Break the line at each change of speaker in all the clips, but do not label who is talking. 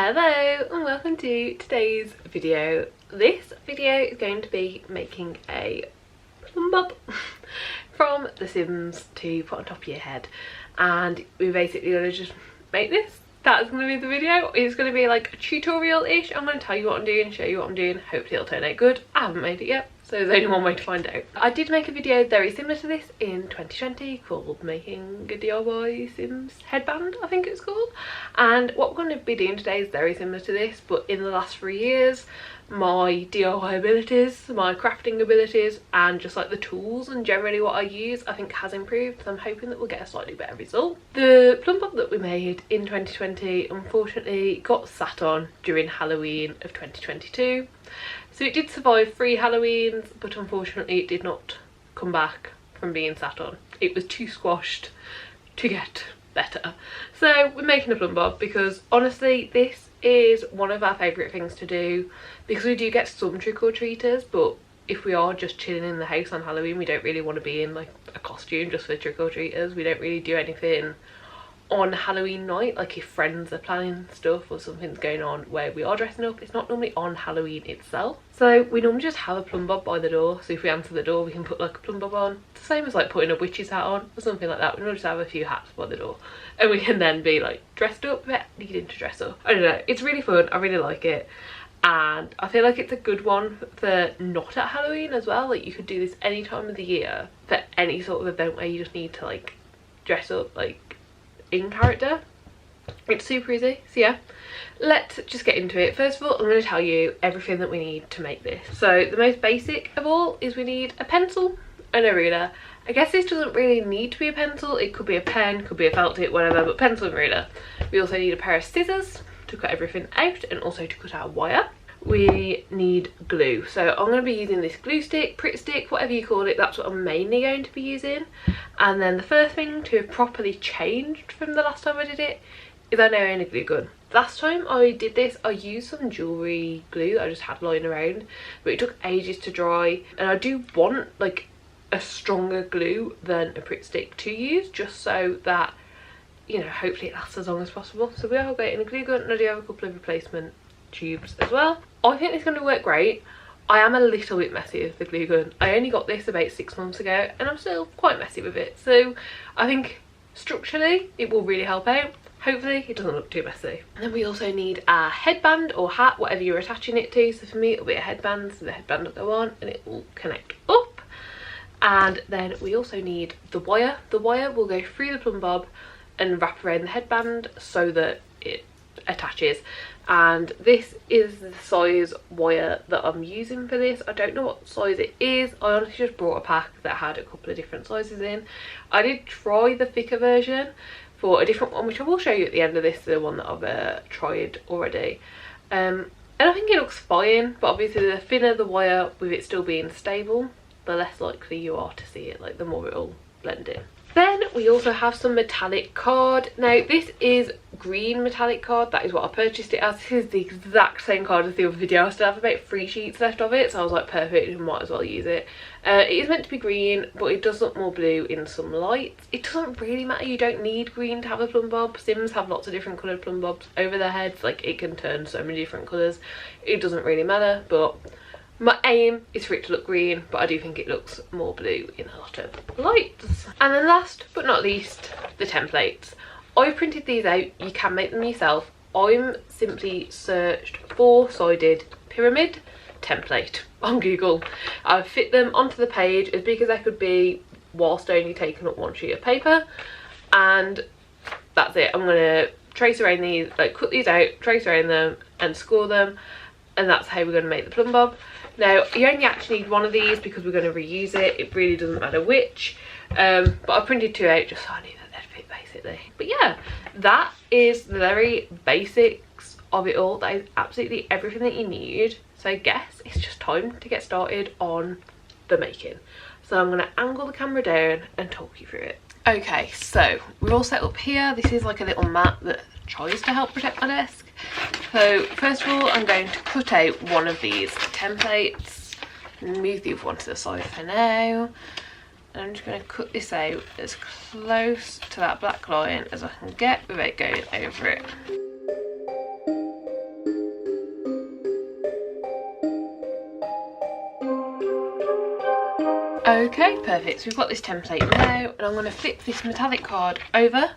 Hello and welcome to today's video. This video is going to be making a Plumbob from The Sims to put on top of your head, and we're basically going to just make this. That's going to be the video. It's going to be like a tutorial-ish. I'm going to tell you what I'm doing, show you what I'm doing. Hopefully it'll turn out good. I haven't made it yet, so there's only one way to find out. I did make a video very similar to this in 2020 called Making a DIY Sims Headband, I think it's called. And what we're going to be doing today is very similar to this, but in the last 3 years, my DIY abilities, my crafting abilities, and just like the tools and generally what I use, I think has improved. So I'm hoping that we'll get a slightly better result. The Plumbob that we made in 2020 unfortunately got sat on during Halloween of 2022. So it did survive 3 Halloweens, but unfortunately it did not come back from being sat on. It was too squashed to get better. So we're making a Plumbob because honestly this is one of our favourite things to do, because we do get some trick-or-treaters, but if we are just chilling in the house on Halloween, we don't really want to be in like a costume just for trick-or-treaters. We don't really do anything on Halloween night, like if friends are planning stuff or something's going on where we are dressing up. It's not normally on Halloween itself, so we normally just have a Plumbob by the door. So if we answer the door, we can put like a Plumbob on. It's the same as like putting a witch's hat on or something like that. We normally just have a few hats by the door and we can then be like dressed up, needing to dress up. I don't know, it's really fun. I really like it, and I feel like it's a good one for not at Halloween as well. Like you could do this any time of the year for any sort of event where you just need to like dress up like in character. It's super easy. So yeah, let's just get into it. First of all, I'm going to tell you everything that we need to make this. So the most basic of all is we need a pencil and a ruler. I guess this doesn't really need to be a pencil, it could be a pen, could be a felt tip, whatever, but pencil and ruler. We also need a pair of scissors to cut everything out and also to cut our wire. We need glue, so I'm going to be using this glue stick, Pritt stick, whatever you call it. That's what I'm mainly going to be using. And then the first thing to have properly changed from the last time I did it is I now own a glue gun. Last time I did this I used some jewellery glue that I just had lying around, but it took ages to dry, and I do want like a stronger glue than a Pritt stick to use, just so that, you know, hopefully it lasts as long as possible. So we are getting a glue gun, and I do have a couple of replacement tubes as well. I think it's going to work great. I am a little bit messy with the glue gun. I only got this about 6 months ago and I'm still quite messy with it, so I think structurally it will really help out. Hopefully it doesn't look too messy. And then we also need a headband or hat, whatever you're attaching it to. So for me it'll be a headband, so the headband will go on and it will connect up. And then we also need the wire. The wire will go through the Plumbob and wrap around the headband so that it attaches. And this is the size wire that I'm using for this. I don't know what size it is. I honestly just brought a pack that had a couple of different sizes in. I did try the thicker version for a different one, which I will show you at the end of this, the one that I've tried already. And I think it looks fine, but obviously the thinner the wire with it still being stable, the less likely you are to see it, like the more it'll blend in. Then we also have some metallic card. Now this is green metallic card, that is what I purchased it as. This is the exact same card as the other video. I still have about 3 sheets left of it, so I was like, perfect, we might as well use it. It is meant to be green, but it does look more blue in some lights. It doesn't really matter, you don't need green to have a Plumbob. Sims have lots of different coloured Plumbobs over their heads, like it can turn so many different colours. It doesn't really matter, but my aim is for it to look green, but I do think it looks more blue in a lot of lights. And then last but not least, the templates. I've printed these out, you can make them yourself. I'm simply searched 4-sided pyramid template on Google. I've fit them onto the page as big as they could be whilst only taking up 1 sheet of paper, and that's it. I'm gonna trace around these, like cut these out, trace around them and score them, and that's how we're going to make the Plumbob. Now you only actually need 1 of these because we're going to reuse it. It really doesn't matter which, but I printed 2 out just so I knew that they'd fit basically. But yeah, that is the very basics of it all. That is absolutely everything that you need. So I guess it's just time to get started on the making. So I'm going to angle the camera down and talk you through it. Okay, so we're all set up here. This is like a little mat that tries to help protect my desk. So first of all, I'm going to cut out 1 of these templates, move the other one to the side for now, and I'm just going to cut this out as close to that black line as I can get without going over it. Okay, perfect. So we've got this template now, and I'm going to flip this metallic card over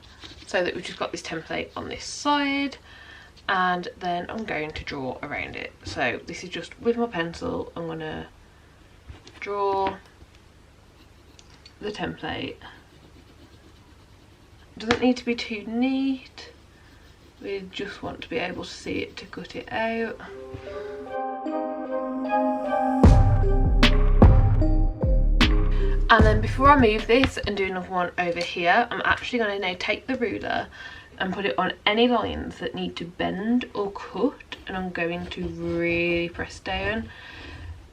so that we've just got this template on this side, and then I'm going to draw around it. So this is just with my pencil, I'm going to draw the template. It doesn't need to be too neat, we just want to be able to see it to cut it out. And then before I move this and do another one over here, I'm actually going to now take the ruler and put it on any lines that need to bend or cut, and I'm going to really press down.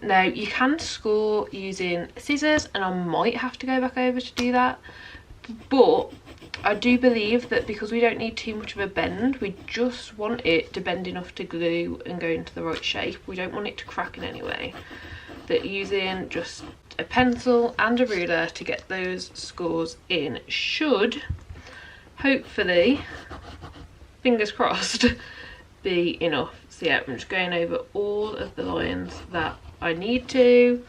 Now you can score using scissors, and I might have to go back over to do that, but I do believe that because we don't need too much of a bend, we just want it to bend enough to glue and go into the right shape. We don't want it to crack in any way. That using just a pencil and a ruler to get those scores in should hopefully, fingers crossed, be enough. So yeah, I'm just going over all of the lines that I need to.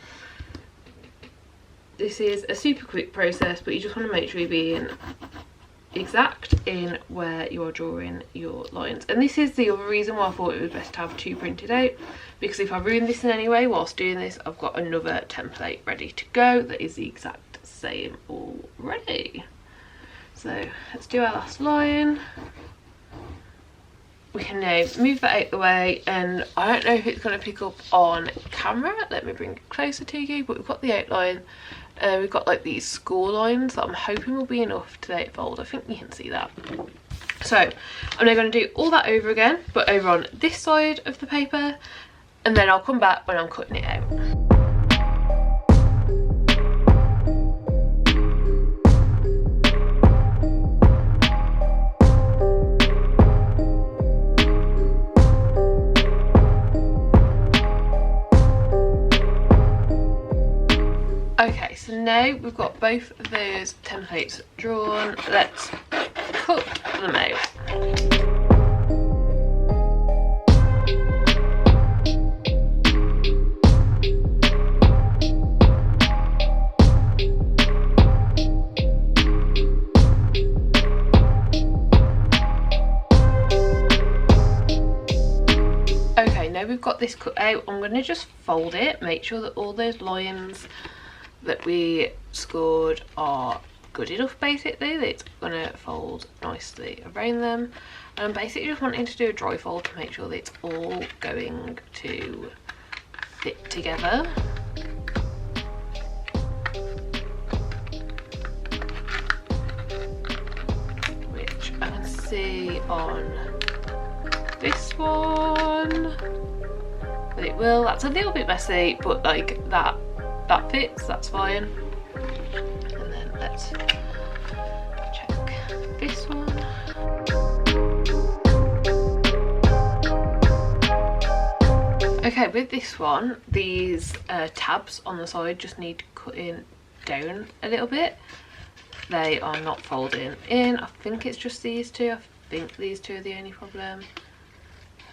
This is a super quick process, but you just want to make sure you're being exact in where you are drawing your lines. And this is the other reason why I thought it was best to have two printed out, because if I ruin this in any way whilst doing this, I've got another template ready to go that is the exact same already. So let's do our last line. We can now move that out the way, and I don't know if it's going to pick up on camera. Let me bring it closer to you, but we've got the outline. We've got like these score lines that I'm hoping will be enough to fold. I think you can see that. So I'm now going to do all that over again, but over on this side of the paper, and then I'll come back when I'm cutting it out. Okay, so now we've got both of those templates drawn. Let's cut them out. Okay, now we've got this cut out, I'm going to just fold it, make sure that all those lines that we scored are good enough, basically that it's going to fold nicely around them. And I'm basically just wanting to do a dry fold to make sure that it's all going to fit together. Which I can see on this one that it will. That's a little bit messy, but like that fits, that's fine. And then let's check this one. Okay, with this one, these tabs on the side just need cutting down a little bit. They are not folding in. I think it's just these two. I think these two are the only problem.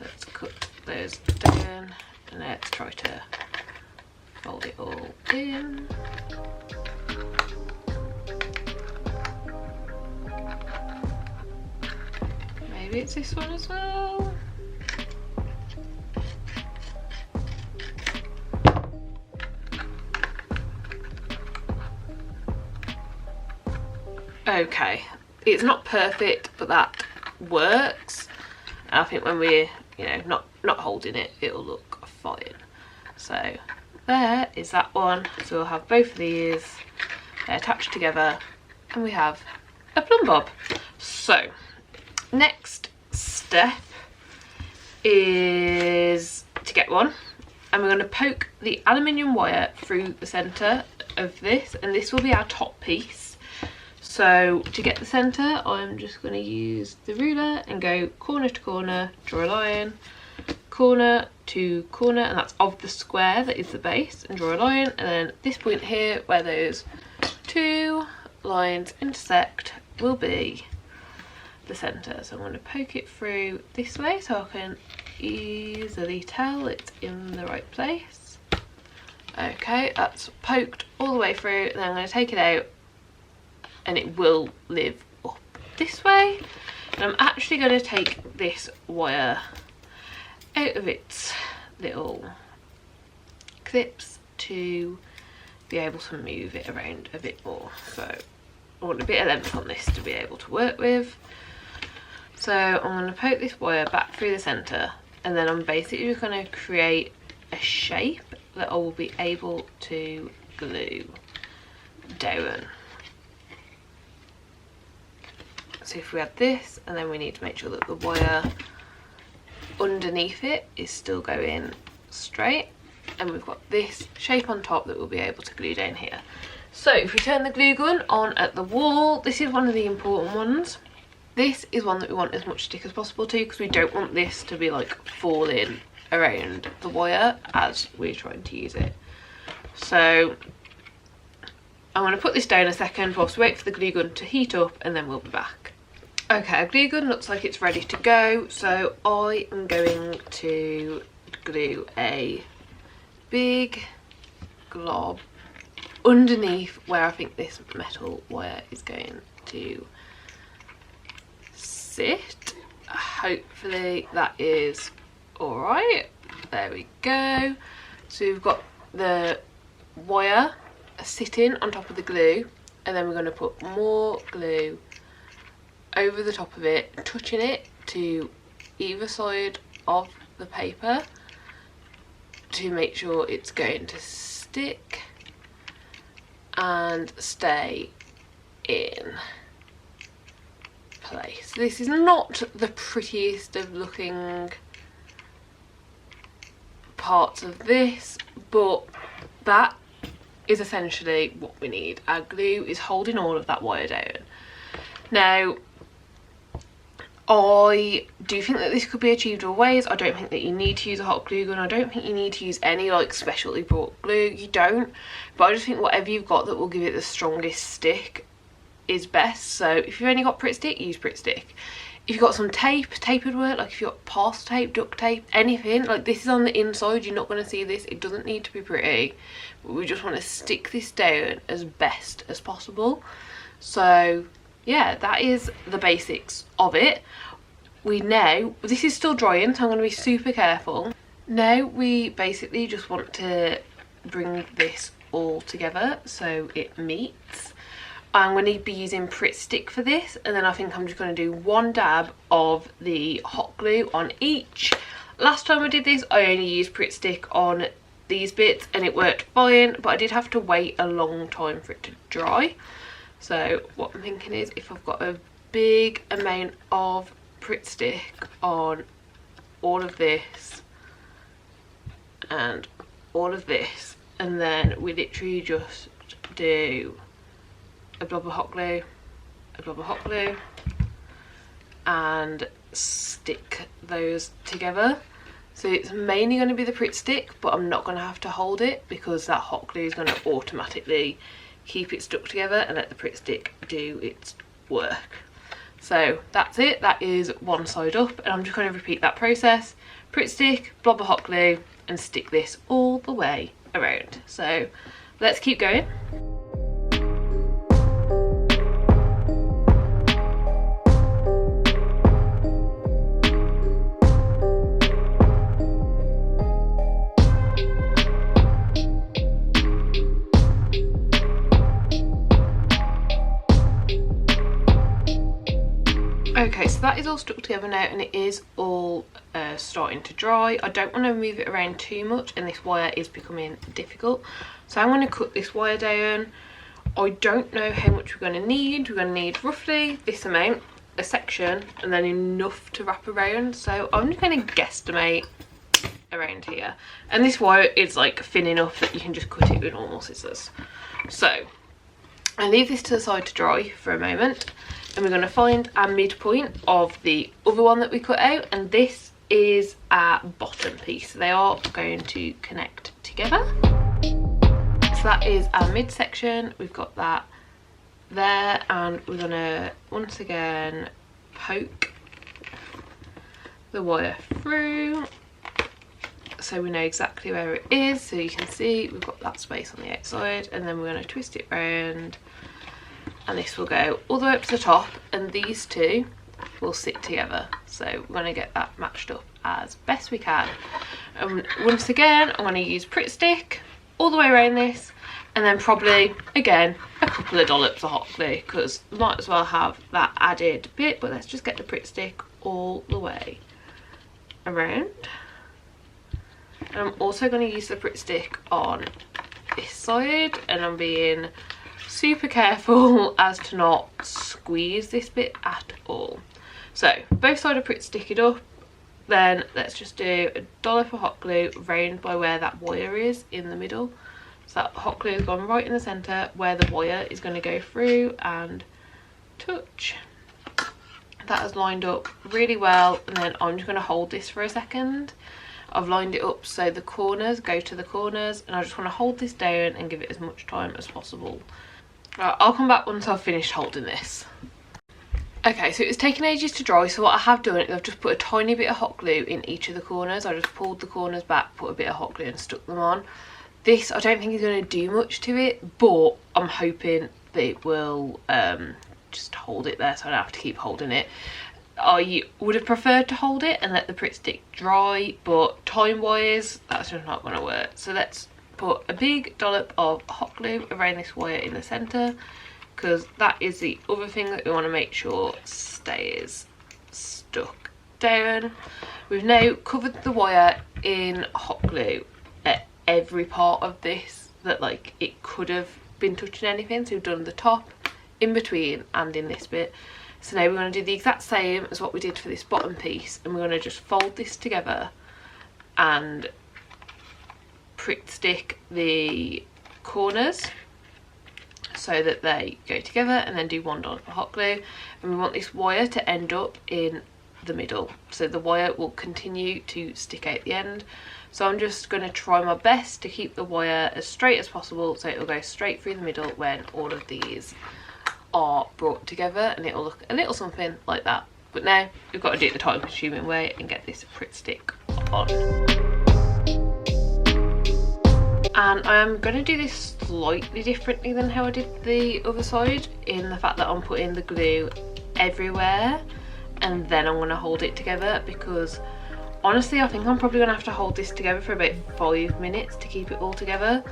Let's cut those down and let's try to fold it all in. Maybe it's this one as well. Okay, it's not perfect, but that works. I think when we're, you know, not holding it, it'll look fine. So there is that one. So we'll have both of these attached together, and we have a Plumbob. So next step is to get one, and we're going to poke the aluminium wire through the centre of this, and this will be our top piece. So to get the centre, I'm just going to use the ruler and go corner to corner, draw a line, corner to corner, and that's of the square that is the base, and draw a line. And then this point here where those two lines intersect will be the centre. So I'm going to poke it through this way so I can easily tell it's in the right place. Okay, that's poked all the way through. Then I'm going to take it out and it will live up this way. And I'm actually going to take this wire out of its little clips to be able to move it around a bit more. So I want a bit of length on this to be able to work with. So I'm going to poke this wire back through the centre, and then I'm basically just going to create a shape that I will be able to glue down. So if we had this, and then we need to make sure that the wire underneath it is still going straight, and we've got this shape on top that we'll be able to glue down here. So if we turn the glue gun on at the wall, this is one of the important ones. This is one that we want as much stick as possible to, because we don't want this to be like falling around the wire as we're trying to use it. So I'm going to put this down a second whilst we wait for the glue gun to heat up, and then we'll be back. Okay, our glue gun looks like it's ready to go, so I am going to glue a big glob underneath where I think this metal wire is going to sit. Hopefully that is alright. There we go. So we've got the wire sitting on top of the glue, and then we're going to put more glue over the top of it, touching it to either side of the paper to make sure it's going to stick and stay in place. This is not the prettiest of looking parts of this, but that is essentially what we need. Our glue is holding all of that wire down. Now, I do think that this could be achieved all ways. I don't think that you need to use a hot glue gun. I don't think you need to use any like specially bought glue. You don't. But I just think whatever you've got that will give it the strongest stick is best. So if you've only got Pritt Stick, use Pritt Stick. If you've got some tape, tape would work. Like if you've got parcel tape, duct tape, anything. Like this is on the inside. You're not going to see this. It doesn't need to be pretty. But we just want to stick this down as best as possible. So yeah, that is the basics of it. We now, this is still drying, so I'm going to be super careful. Now we basically just want to bring this all together so it meets. I'm going to be using Pritt Stick for this, and then I think I'm just going to do one dab of the hot glue on each. Last time I did this, I only used Pritt Stick on these bits and it worked fine, but I did have to wait a long time for it to dry. So what I'm thinking is, if I've got a big amount of Pritt Stick on all of this and all of this, and then we literally just do a blob of hot glue, a blob of hot glue, and stick those together. So it's mainly going to be the Pritt Stick, but I'm not going to have to hold it because that hot glue is going to automatically keep it stuck together and let the Pritt Stick do its work. So that's it, that is one side up, and I'm just going to repeat that process. Pritt Stick, blob of hot glue, and stick this all the way around. So let's keep going. Okay, so that is all stuck together now, and it is all starting to dry. I don't want to move it around too much, and this wire is becoming difficult. So I'm going to cut this wire down. I don't know how much we're going to need. We're going to need roughly this amount, a section, and then enough to wrap around. So I'm just going to guesstimate around here. And this wire is like thin enough that you can just cut it with normal scissors. So I leave this to the side to dry for a moment, and we're going to find our midpoint of the other one that we cut out, and this is our bottom piece. They are going to connect together. So that is our midsection. We've got that there, and we're going to once again poke the wire through, so we know exactly where it is. So you can see we've got that space on the outside, and then we're going to twist it round, and this will go all the way up to the top, and these two will sit together. So we're going to get that matched up as best we can. And once again, I'm going to use Pritt Stick all the way around this, and then probably again a couple of dollops of hot glue, because we might as well have that added bit. But let's just get the Pritt Stick all the way around. And I'm also going to use the Pritt Stick on this side, and I'm being super careful as to not squeeze this bit at all. So both sides of Pritt Stick it up. Then let's just do a dollop of hot glue round by where that wire is in the middle. So that hot glue has gone right in the centre where the wire is going to go through, and touch. That has lined up really well, and then I'm just going to hold this for a second. I've lined it up so the corners go to the corners, and I just want to hold this down and give it as much time as possible. Right, I'll come back once I've finished holding this. Okay, so it's taken ages to dry, so what I have done is I've just put a tiny bit of hot glue in each of the corners. I just pulled the corners back, put a bit of hot glue and stuck them on. This, I don't think is going to do much to it, but I'm hoping that it will just hold it there so I don't have to keep holding it. I would have preferred to hold it and let the Pritt Stick dry, but time-wise, that's just not going to work. So let's put a big dollop of hot glue around this wire in the centre, because that is the other thing that we want to make sure stays stuck down. We've now covered the wire in hot glue at every part of this that like it could have been touching anything. So we've done the top, in between, and in this bit. So now we're going to do the exact same as what we did for this bottom piece, and we're going to just fold this together and Pritt Stick the corners so that they go together, and then do one dollop of hot glue. And we want this wire to end up in the middle, so the wire will continue to stick out the end. So I'm just going to try my best to keep the wire as straight as possible, so it will go straight through the middle when all of these are brought together, and it will look a little something like that. But now we've got to do it the time consuming way and get this Pritt Stick on. And I am going to do this slightly differently than how I did the other side, in the fact that I'm putting the glue everywhere and then I'm going to hold it together, because honestly I think I'm probably going to have to hold this together for about 5 minutes to keep it all together,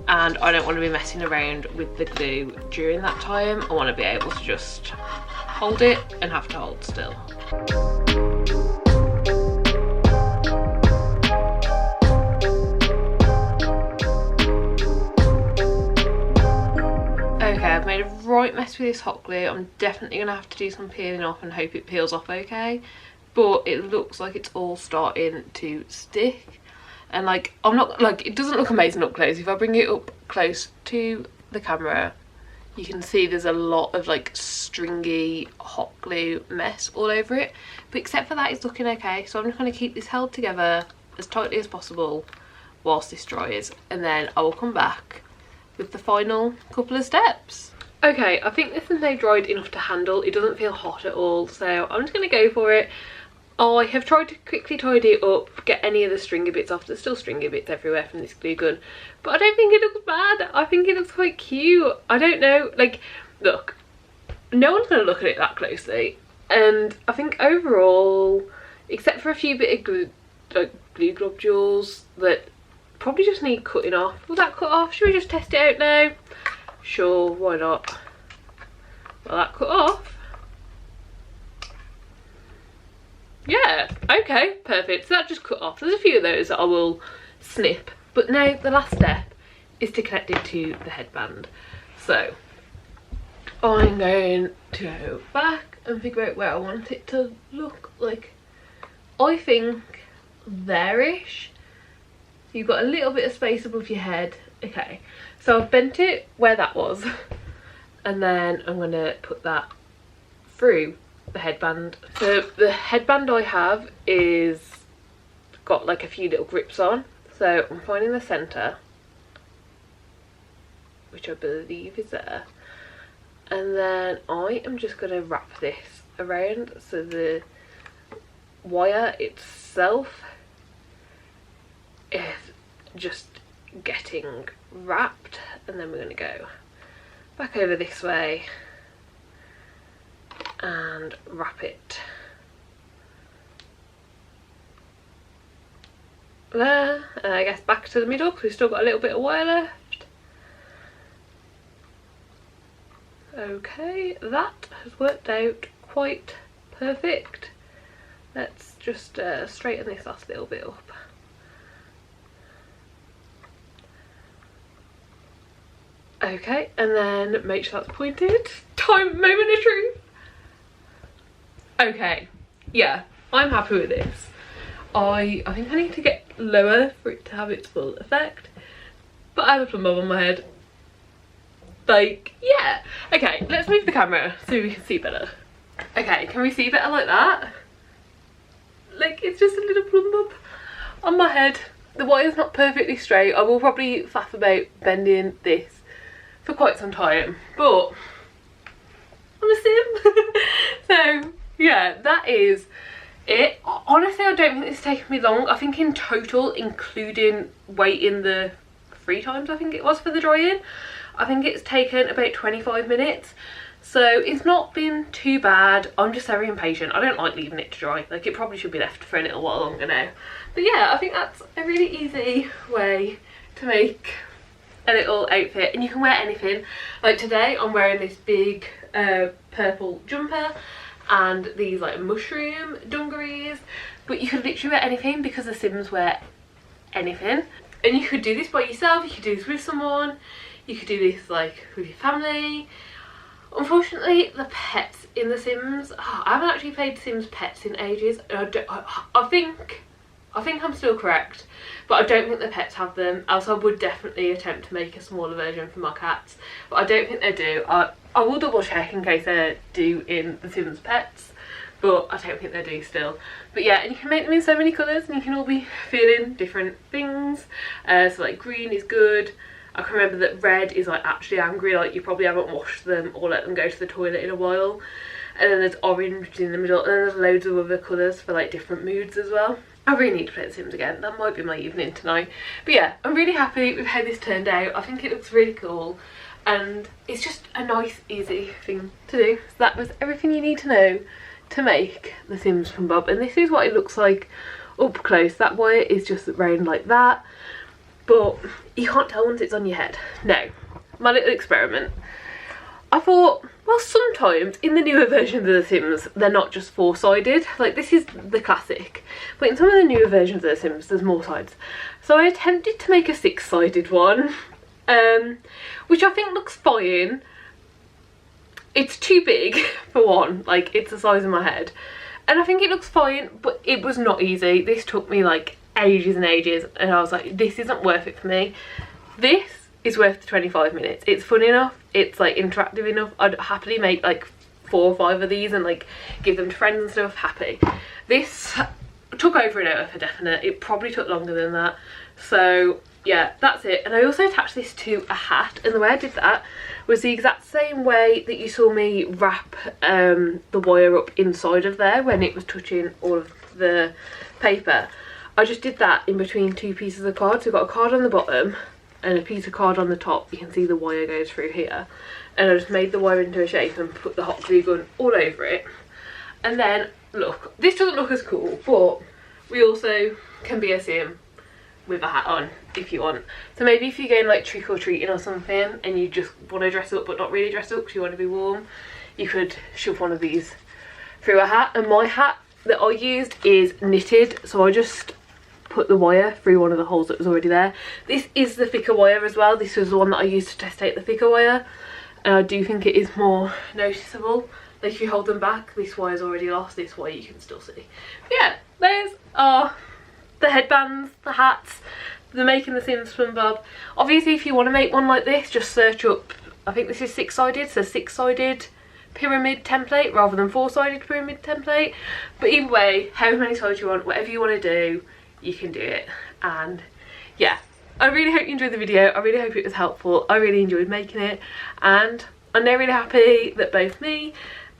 and I don't want to be messing around with the glue during that time. I want to be able to just hold it and have to hold still. Okay, I've made a right mess with this hot glue. I'm definitely going to have to do some peeling off and hope it peels off okay. But it looks like it's all starting to stick. And like, I'm not, like, it doesn't look amazing up close. If I bring it up close to the camera, you can see there's a lot of like stringy hot glue mess all over it. But except for that, it's looking okay. So I'm just going to keep this held together as tightly as possible whilst this dries. And then I will come back with the final couple of steps. Okay, I think this is now dried enough to handle. It doesn't feel hot at all, so I'm just going to go for it. I have tried to quickly tidy it up, get any of the stringy bits off. There's still stringy bits everywhere from this glue gun, but I don't think it looks bad. I think it looks quite cute. I don't know, like, look, no one's going to look at it that closely, and I think overall, except for a few bit of glue, like glue globules that probably just need cutting off. Will that cut off? Should we just test it out now? Sure, why not? Well, that cut off. Yeah, okay, perfect. So that just cut off. There's a few of those that I will snip. But now the last step is to connect it to the headband. So I'm going to go back and figure out where I want it to look like. I think there-ish. You've got a little bit of space above your head. Okay, so I've bent it where that was, and then I'm going to put that through the headband. So the headband I have is got like a few little grips on, so I'm finding the centre, which I believe is there, and then I am just going to wrap this around so the wire itself just getting wrapped, and then we're going to go back over this way and wrap it there, and I guess back to the middle because we've still got a little bit of wire left. Okay, that has worked out quite perfect. Let's just straighten this last little bit up. Okay, and then make sure that's pointed. Moment of truth. Okay, yeah, I'm happy with this. I think I need to get lower for it to have its full effect, but I have a Plumbob on my head. Like, yeah. Okay, let's move the camera so we can see better. Okay, can we see better like that? Like, it's just a little Plumbob on my head. The wire's not perfectly straight. I will probably faff about bending this for quite some time, but I'm a sim. So yeah, that is it. Honestly, I don't think this has taken me long. I think in total, including waiting the 3 times I think it was for the drying, I think it's taken about 25 minutes. So it's not been too bad. I'm just very impatient. I don't like leaving it to dry. Like, it probably should be left for a little while longer now. But yeah, I think that's a really easy way to make a little outfit, and you can wear anything. Like today I'm wearing this big purple jumper and these like mushroom dungarees, but you could literally wear anything because the Sims wear anything. And you could do this by yourself, you could do this with someone, you could do this like with your family. Unfortunately, the pets in the Sims, I haven't actually played Sims Pets in ages, and I think I'm still correct, but I don't think the pets have them, else I would definitely attempt to make a smaller version for my cats, but I don't think they do. I will double check in case they do in the Sims Pets, but I don't think they do still. But yeah, and you can make them in so many colours and you can all be feeling different things. So like green is good. I can remember that red is like actually angry, like you probably haven't washed them or let them go to the toilet in a while. And then there's orange in the middle, and then there's loads of other colours for like different moods as well. I really need to play The Sims again. That might be my evening tonight. But yeah, I'm really happy with how this turned out. I think it looks really cool, and it's just a nice, easy thing to do. So that was everything you need to know to make The Sims Plumbob, and this is what it looks like up close. That wire is just round like that, but you can't tell once it's on your head. Now, my little experiment. I thought, well, sometimes in the newer versions of The Sims, they're not just 4-sided. Like, this is the classic. But in some of the newer versions of The Sims, there's more sides. So I attempted to make a 6-sided one, which I think looks fine. It's too big, for one. Like, it's the size of my head. And I think it looks fine, but it was not easy. This took me, like, ages and ages. And I was like, this isn't worth it for me. This is worth the 25 minutes. It's fun enough, it's like interactive enough. I'd happily make like 4 or 5 of these and like give them to friends and stuff. Happy. This took over an hour for definite. It probably took longer than that. So yeah, that's it. And I also attached this to a hat, and the way I did that was the exact same way that you saw me wrap the wire up inside of there when it was touching all of the paper. I just did that in between 2 pieces of card. So we've got a card on the bottom and a piece of card on the top. You can see the wire goes through here, and I just made the wire into a shape and put the hot glue gun all over it. And then look, this doesn't look as cool, but we also can be a Sim with a hat on if you want. So maybe if you're going like trick or treating or something and you just want to dress up but not really dress up because you want to be warm, you could shove one of these through a hat. And my hat that I used is knitted, so I just put the wire through one of the holes that was already there. This is the thicker wire as well. This was the one that I used to test out the thicker wire, and I do think it is more noticeable. Like if you hold them back, this wire's already lost, this wire you can still see. But yeah, those are the headbands, the hats, the making the Sims Plumbob. Obviously if you want to make one like this, just search up, I think this is 6-sided, so 6-sided pyramid template rather than 4-sided pyramid template. But either way, however many sides you want, whatever you want to do, you can do it. And yeah, I really hope you enjoyed the video. I really hope it was helpful. I really enjoyed making it, and I'm now really happy that both me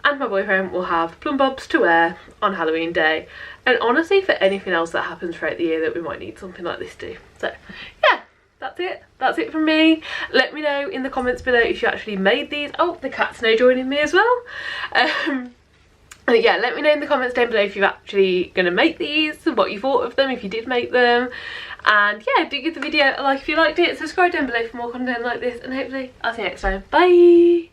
and my boyfriend will have Plumbobs to wear on Halloween day, and honestly for anything else that happens throughout the year that we might need something like this to. So yeah, that's it from me. Let me know in the comments below if you actually made these. Oh, the cat's now joining me as well. Yeah, let me know in the comments down below if you're actually going to make these, what you thought of them, if you did make them. And yeah, do give the video a like if you liked it, subscribe down below for more content like this, and hopefully I'll see you next time. Bye!